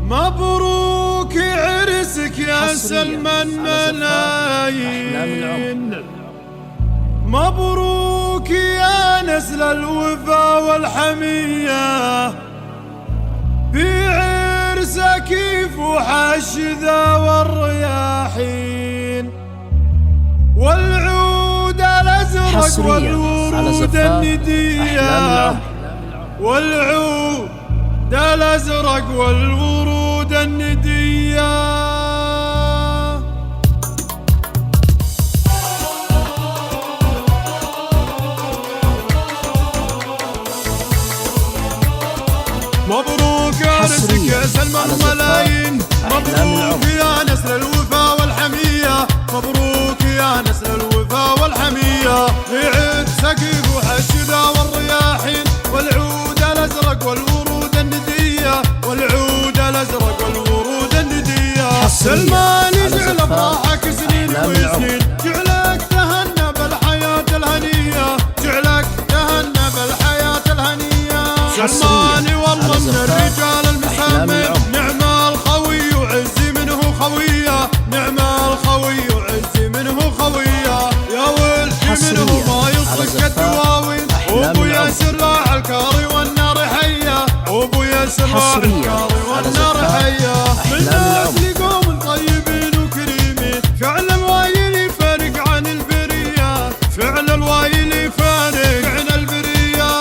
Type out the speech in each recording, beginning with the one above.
مبروك عرسك يا سلمى الملايين، مبروك يا نسل الوفا والحمية، في عرسك يفوح الشذا والرياحين، والعود الأزرق والورود الندية، والعود الأزرق والورود الندية. مبروك عرسك يا سلمى الملايين، مبروك يا نسل الوفا والحمية، مبروك يا نسل الوفا والحمية، في عرسك يفوح الشذا والرياحين، والعود الأزرق والورود الندية، والعود الأزرق والورود الندية. سلمان يجعل أفراحك سنين وسنين، جعلك تهنى بالحياة الهنية، جعلك تهنى بالحياة الهنية. سلماني والله من الرجال المسامين، نعم الخوي وعز منه خوية، نعم الخوي وعز منه خوية، يا ولدي منه ما يصلك الدواوين، وابو ياسر راع الكاري والنار حية، وابو ياسر راع الكاري والنار حية. من ناس لقوم طيبين وكريمين، فعل الوايل يفارق عن البرية، فعل الوايل يفارق عن البرية.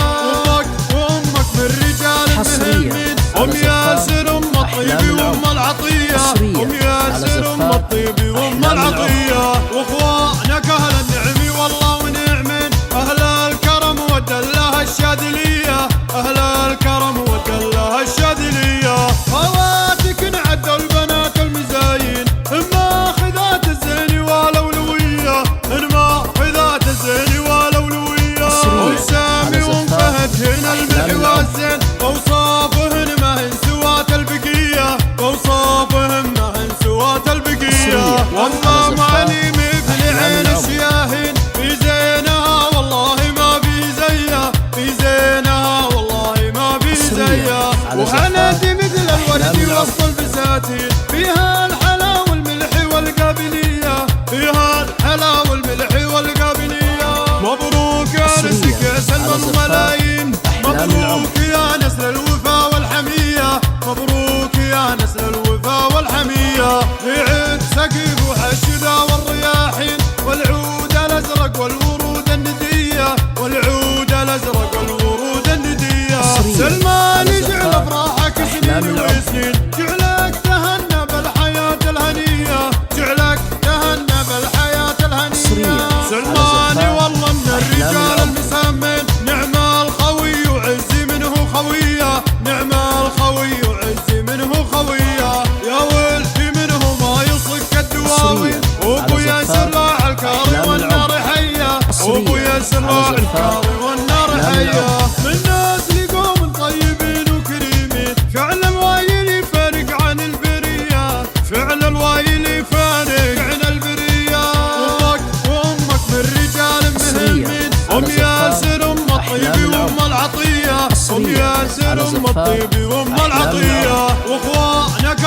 وامك من رجال مهمين، ام ياسر ام الطيب وام العطية، ام ياسر ام الطيب وام العطية. واخوانك اهل النعم والله ونعمين، اهل الكرم والدلة الشاذلية، اهل الكرم والدلة الشاذلية. خواتك نعدوا البنات المزاين، اما خذات الزين والأولوية، اما خذات الزين والأولوية. وسامي وانفهد هنا الملح والزين، واوصافهن ما هن سوات البقية، واوصافهن ما هن سوات البقية. والله معلمي في عين الشياهين، في زينها والله ما في زيها، في زينها والله ما في زيها. وحناتي مثل الورد وسط البساتين، فيها الحلا والملح والقابلية، فيها الحلا والملح والقابلية. مبروك عرسك يا سلمى الملايين، مبروك يا نسل الوفا والحمية، مبروك يا نسل الوفا والحمية، في عرسك يفوح الشذا والرياحين، والعود الأزرق والورود الندية، والعود الأزرق والورود الندية. سلمان يجعل أفراحك سنين وسنين، جعلك تهنى بالحياة الهنية، جعلك تهنى بالحياة الهنية. سلماني والله من الرجال المسامين، نعم الخوي وعز منه خوية، نعم الخوي وعز منه خوية، يا ولدي منه ما يصك الدواوين. وابو ياسر راع الكاري والنار حية، وابو ياسر راع الكاري والنار حية. من ناس لقوم طيبين وكريمين، فعل الوايل يفارق عن البرية، فعل الوايل يفارق عن البرية. وامك من رجال مهمين، ام ياسر ام الطيب وام العطية، ام ياسر ام الطيب وام العطية. واخوانك